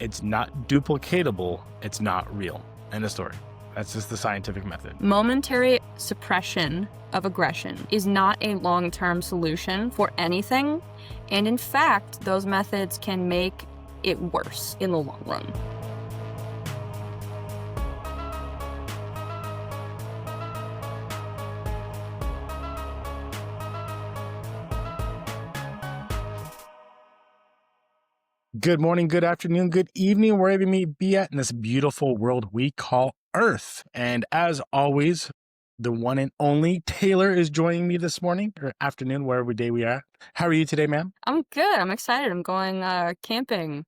It's not duplicatable. It's not real. End of story. That's just the scientific method. Momentary suppression of aggression is not a long-term solution for anything. And in fact, those methods can make it worse in the long run. Good morning, good afternoon, good evening, wherever you may be at in this beautiful world we call Earth. And as always, the one and only Taylor is joining me this morning or afternoon, wherever day we are. How are you today, ma'am? I'm good. I'm excited. I'm going camping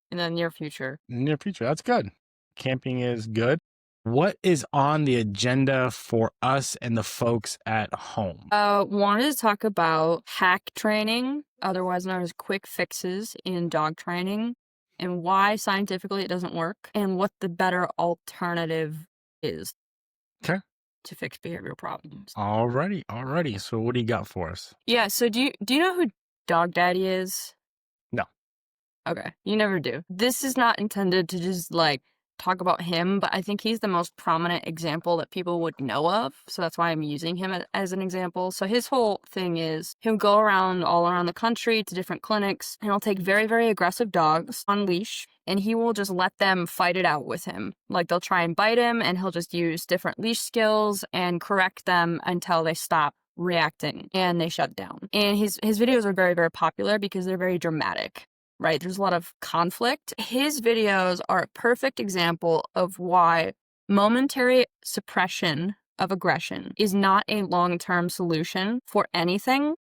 in the near future. Near future. That's good. Camping is good. What is on the agenda for us and the folks at home? Wanted to talk about hack training, otherwise known as quick fixes in dog training, and why scientifically it doesn't work, and what the better alternative is. Okay. To fix behavioral problems. Alrighty. So what do you got for us? Yeah, so do you know who Dog Daddy is? No. Okay, you never do. This is not intended to just talk about him, but I think he's the most prominent example that people would know of. So that's why I'm using him as an example. So his whole thing is he'll go all around the country to different clinics, and he'll take very, very aggressive dogs on leash, and he will just let them fight it out with him. Like they'll try and bite him, and he'll just use different leash skills and correct them until they stop reacting and they shut down. And his videos are very, very popular because they're very dramatic. Right? There's a lot of conflict. His videos are a perfect example of why momentary suppression of aggression is not a long-term solution for anything.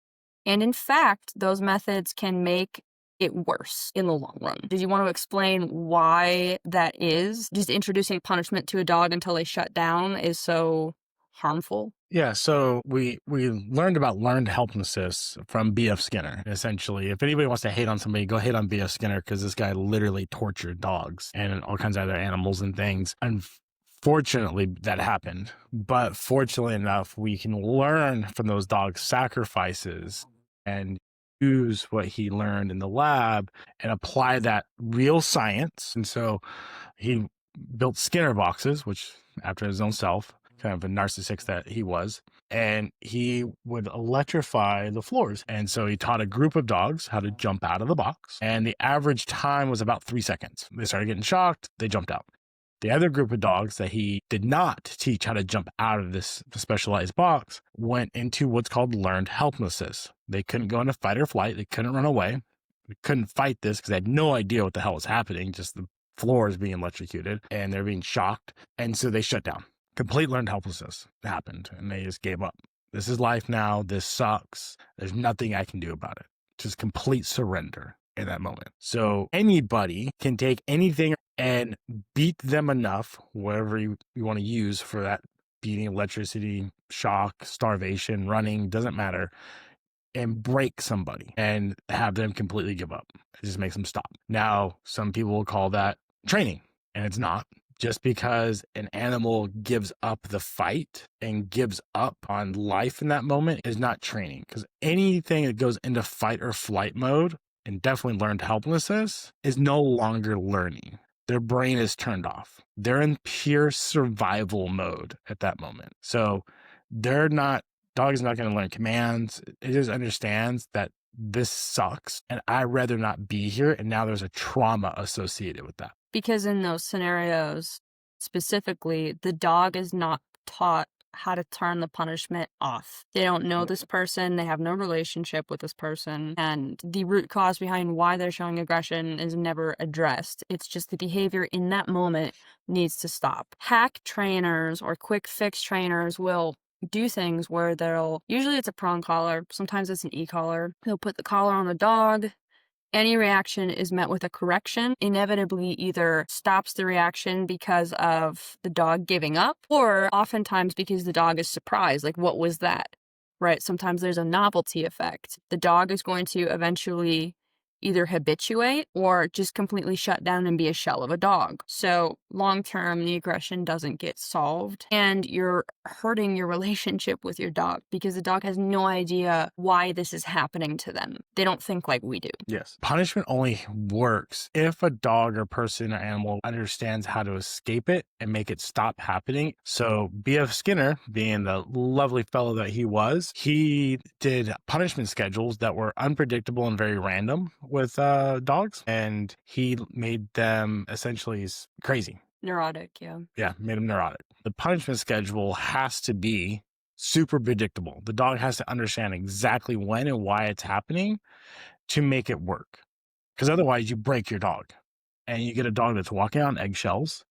And in fact, those methods can make it worse in the long run. Did you want to explain why that is? Just introducing punishment to a dog until they shut down is so harmful? Yeah, so we learned about learned helplessness from B.F. Skinner, essentially. If anybody wants to hate on somebody, go hate on B.F. Skinner, because this guy literally tortured dogs and all kinds of other animals and things. Unfortunately, that happened. But fortunately enough, we can learn from those dogs' sacrifices and use what he learned in the lab and apply that real science. And so he built Skinner boxes, which after his own self, kind of a narcissist that he was, and he would electrify the floors. And so he taught a group of dogs how to jump out of the box, and the average time was about 3 seconds. They started getting shocked, they jumped out. The other group of dogs that he did not teach how to jump out of this specialized box went into what's called learned helplessness. They couldn't go into fight or flight, they couldn't run away, they couldn't fight this because they had no idea what the hell was happening, just the floors being electrocuted, and they're being shocked, and so they shut down. Complete learned helplessness happened, and they just gave up. This is life now. This sucks. There's nothing I can do about it. Just complete surrender in that moment. So anybody can take anything and beat them enough, whatever you want to use for that beating, electricity, shock, starvation, running, doesn't matter, and break somebody and have them completely give up. It just makes them stop. Now, some people will call that training, and it's not. Just because an animal gives up the fight and gives up on life in that moment is not training. Because anything that goes into fight or flight mode, and definitely learned helplessness, is no longer learning. Their brain is turned off. They're in pure survival mode at that moment. So dog's not going to learn commands. It just understands that this sucks and I'd rather not be here. And now there's a trauma associated with that. Because in those scenarios, specifically, the dog is not taught how to turn the punishment off. They don't know this person, they have no relationship with this person, and the root cause behind why they're showing aggression is never addressed. It's just the behavior in that moment needs to stop. Hack trainers or quick fix trainers will do things where usually it's a prong collar, sometimes it's an e-collar. They'll put the collar on the dog. Any reaction is met with a correction, inevitably either stops the reaction because of the dog giving up, or oftentimes because the dog is surprised, like, what was that? Right? Sometimes there's a novelty effect. The dog is going to eventually either habituate or just completely shut down and be a shell of a dog. So long term, the aggression doesn't get solved and you're hurting your relationship with your dog because the dog has no idea why this is happening to them. They don't think like we do. Yes. Punishment only works if a dog or person or animal understands how to escape it and make it stop happening. So B.F. Skinner, being the lovely fellow that he was, he did punishment schedules that were unpredictable and very random with dogs, and he made them essentially crazy. Neurotic, yeah. Yeah, made them neurotic. The punishment schedule has to be super predictable. The dog has to understand exactly when and why it's happening to make it work. Because otherwise you break your dog and you get a dog that's walking on eggshells.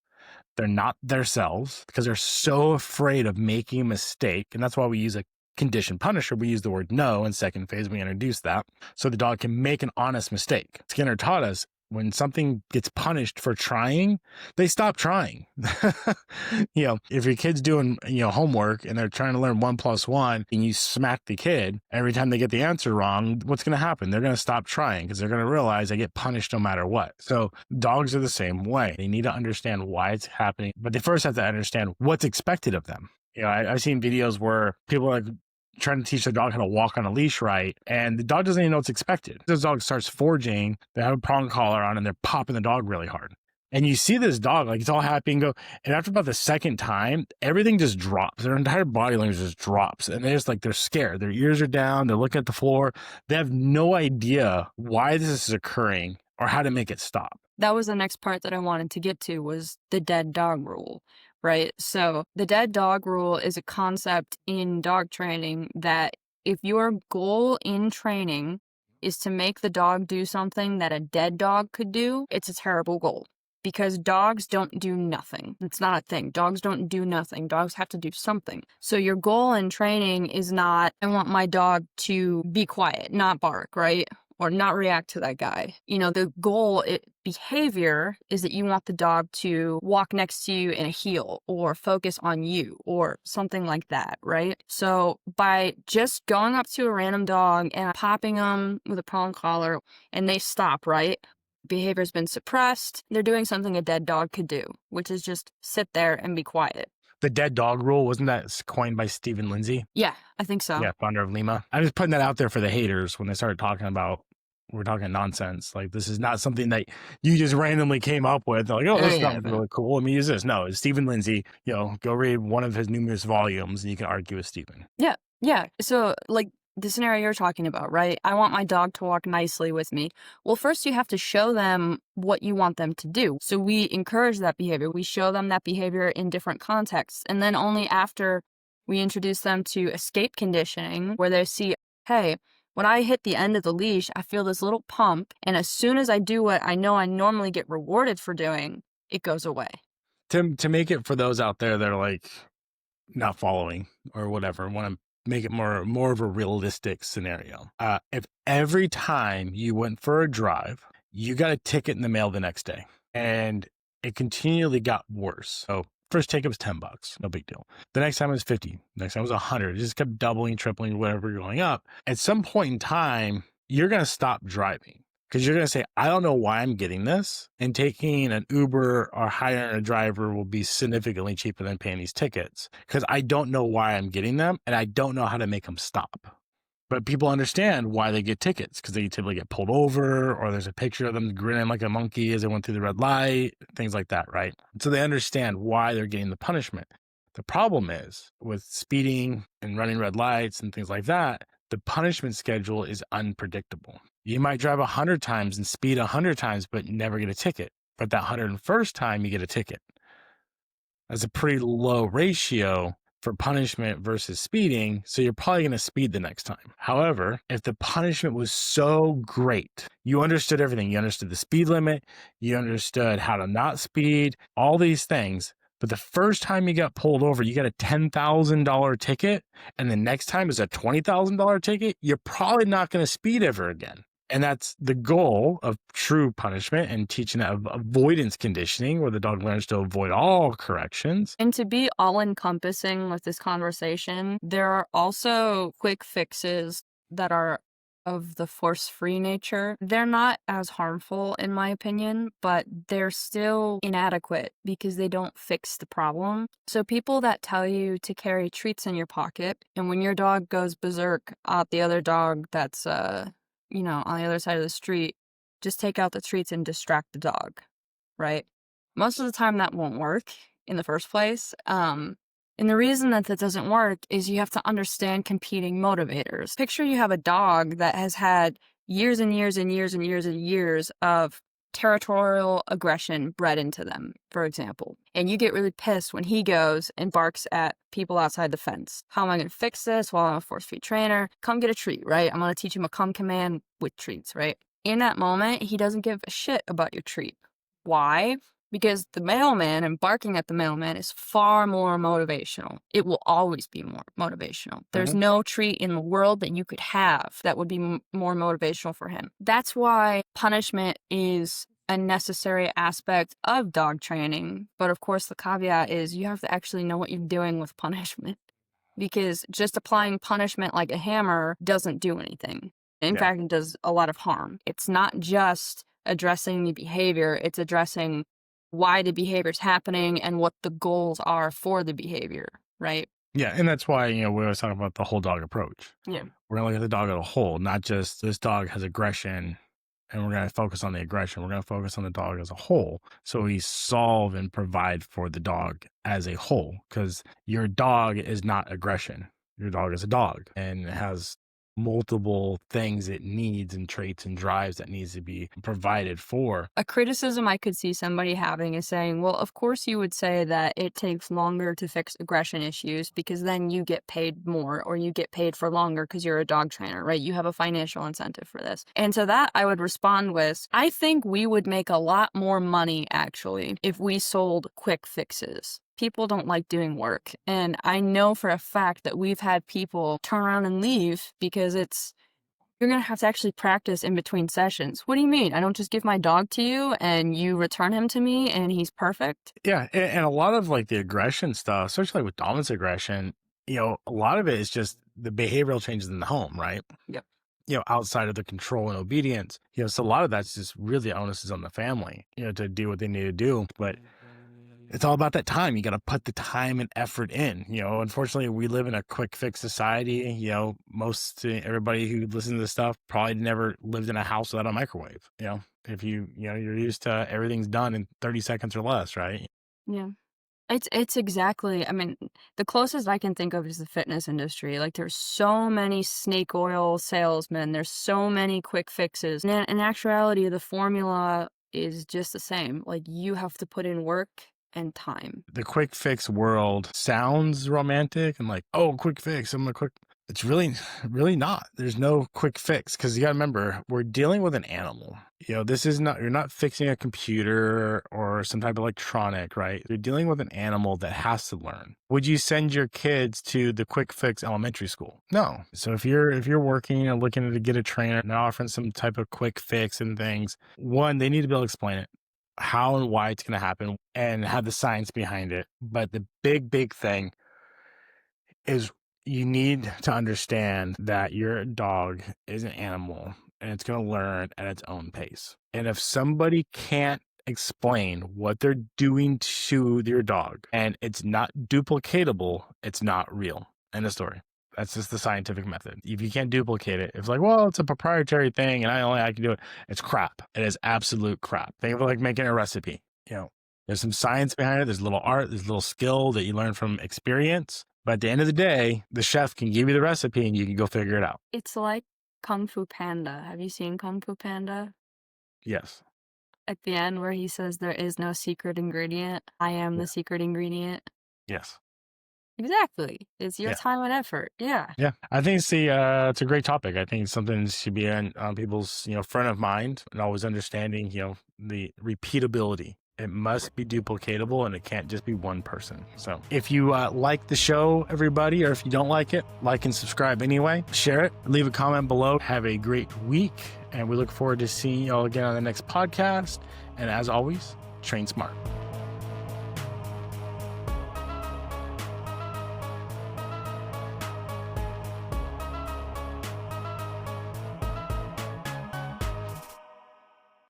They're not themselves because they're so afraid of making a mistake. And that's why we use a conditioned punisher. We use the word no in second phase. We introduce that so the dog can make an honest mistake. Skinner taught us when something gets punished for trying, they stop trying. If your kid's doing, homework and they're trying to learn 1 + 1 and you smack the kid every time they get the answer wrong, what's going to happen? They're going to stop trying because they're going to realize they get punished no matter what. So dogs are the same way. They need to understand why it's happening, but they first have to understand what's expected of them. I've seen videos where people are trying to teach the dog how to walk on a leash right, and the dog doesn't even know what's expected. This dog starts foraging, they have a prong collar on, and they're popping the dog really hard. And you see this dog, like, it's all happy and go, and after about the second time, everything just drops. Their entire body language just drops, and they're scared. Their ears are down, they're looking at the floor. They have no idea why this is occurring or how to make it stop. That was the next part that I wanted to get to, was the dead dog rule, right? So the dead dog rule is a concept in dog training that if your goal in training is to make the dog do something that a dead dog could do, it's a terrible goal. Because dogs don't do nothing. It's not a thing. Dogs don't do nothing. Dogs have to do something. So your goal in training is not, I want my dog to be quiet, not bark, right? Or not react to that guy. The goal, behavior is that you want the dog to walk next to you in a heel or focus on you or something like that, right? So by just going up to a random dog and popping them with a prong collar and they stop, right? Behavior's been suppressed. They're doing something a dead dog could do, which is just sit there and be quiet. The dead dog rule, wasn't that coined by Stephen Lindsay? Yeah, I think so. Yeah, founder of Lima. I'm just putting that out there for the haters when they started talking about, we're talking nonsense. Like, this is not something that you just randomly came up with. They're like, oh, this sounds really cool. Let me use this. No, it's Stephen Lindsay. Go read one of his numerous volumes and you can argue with Stephen. Yeah. So, like, the scenario you're talking about, right? I want my dog to walk nicely with me. Well, first you have to show them what you want them to do. So we encourage that behavior. We show them that behavior in different contexts. And then only after we introduce them to escape conditioning, where they see, hey, when I hit the end of the leash, I feel this little pump. And as soon as I do what I know I normally get rewarded for doing, it goes away. To make it for those out there that are like not following or whatever, want to make it more of a realistic scenario. If every time you went for a drive, you got a ticket in the mail the next day and it continually got worse. So first ticket was $10, no big deal. The next time it was 50. The next time it was 100. It just kept doubling, tripling, whatever, going up. At some point in time, you're going to stop driving because you're going to say, I don't know why I'm getting this. And taking an Uber or hiring a driver will be significantly cheaper than paying these tickets because I don't know why I'm getting them and I don't know how to make them stop. But people understand why they get tickets because they typically get pulled over or there's a picture of them grinning like a monkey as they went through the red light, things like that, right? So they understand why they're getting the punishment. The problem is with speeding and running red lights and things like that, the punishment schedule is unpredictable. You might drive 100 times and speed 100 times, but never get a ticket. But that 101st time, you get a ticket. That's a pretty low ratio for punishment versus speeding, so you're probably going to speed the next time. However, if the punishment was so great, you understood everything. You understood the speed limit, you understood how to not speed, all these things. But the first time you got pulled over, you got a $10,000 ticket, and the next time is a $20,000 ticket, you're probably not going to speed ever again. And that's the goal of true punishment and teaching avoidance conditioning, where the dog learns to avoid all corrections. And to be all-encompassing with this conversation, there are also quick fixes that are of the force-free nature. They're not as harmful, in my opinion, but they're still inadequate because they don't fix the problem. So people that tell you to carry treats in your pocket, and when your dog goes berserk at the other dog that's, on the other side of the street, just take out the treats and distract the dog, right? Most of the time that won't work in the first place. And the reason that doesn't work is you have to understand competing motivators. Picture you have a dog that has had years and years and years and years and years of territorial aggression bred into them, for example. And you get really pissed when he goes and barks at people outside the fence. How am I going to fix this? Well, I'm a force-feed trainer. Come get a treat, right? I'm going to teach him a come command with treats, right? In that moment, he doesn't give a shit about your treat. Why? Because the mailman and barking at the mailman is far more motivational. It will always be more motivational. There's no treat in the world that you could have that would be more motivational for him. That's why punishment is a necessary aspect of dog training. But of course, the caveat is you have to actually know what you're doing with punishment, because just applying punishment like a hammer doesn't do anything. In fact, it does a lot of harm. It's not just addressing the behavior, it's addressing why the behavior is happening and what the goals are for the behavior, right? Yeah, and that's why, we always talk about the whole dog approach. Yeah. We're going to look at the dog as a whole, not just this dog has aggression and we're going to focus on the aggression. We're going to focus on the dog as a whole. So we solve and provide for the dog as a whole, because your dog is not aggression. Your dog is a dog and it has multiple things it needs and traits and drives that needs to be provided for. A criticism I could see somebody having is saying, well, of course you would say that it takes longer to fix aggression issues because then you get paid more, or you get paid for longer because you're a dog trainer, right? You have a financial incentive for this. And to that, I would respond with, I think we would make a lot more money actually if we sold quick fixes. People don't like doing work. And I know for a fact that we've had people turn around and leave because you're going to have to actually practice in between sessions. What do you mean? I don't just give my dog to you and you return him to me and he's perfect? Yeah. And a lot of like the aggression stuff, especially with dominance aggression, a lot of it is just the behavioral changes in the home, right? Yep. Outside of the control and obedience, so a lot of that's just really onus is on the family, to do what they need to do. But it's all about that time. You got to put the time and effort in. Unfortunately, we live in a quick fix society. Everybody who listens to this stuff probably never lived in a house without a microwave. If you're used to everything's done in 30 seconds or less, right? Yeah. It's exactly, the closest I can think of is the fitness industry. Like, there's so many snake oil salesmen. There's so many quick fixes. And in actuality, the formula is just the same. Like, you have to put in work and time. The quick fix world sounds romantic and like, oh, quick fix, I'm gonna quick. It's really not. There's no quick fix, because you gotta remember, we're dealing with an animal. This is not, you're not fixing a computer or some type of electronic, right? You're dealing with an animal that has to learn. Would you send your kids to the quick fix elementary school? No. So if you're working and looking to get a trainer and offering some type of quick fix and things, one, they need to be able to explain it, how and why it's going to happen, and have the science behind it. But the big thing is you need to understand that your dog is an animal and it's going to learn at its own pace. And if somebody can't explain what they're doing to your dog and it's not duplicatable, it's not real. End of story. That's just the scientific method. If you can't duplicate it, if like, well, it's a proprietary thing and I can do it, it's crap. It is absolute crap. Think of it like making a recipe. There's some science behind it. There's a little art, there's a little skill that you learn from experience. But at the end of the day, the chef can give you the recipe and you can go figure it out. It's like Kung Fu Panda. Have you seen Kung Fu Panda? Yes. At the end where he says there is no secret ingredient, I am the secret ingredient. Yes. Exactly. It's your time and effort. Yeah. Yeah. I think it's a great topic. I think something should be on people's, front of mind, and always understanding, the repeatability. It must be duplicatable and it can't just be one person. So if you like the show, everybody, or if you don't like it, like and subscribe anyway. Share it, leave a comment below. Have a great week. And we look forward to seeing you all again on the next podcast. And as always, train smart.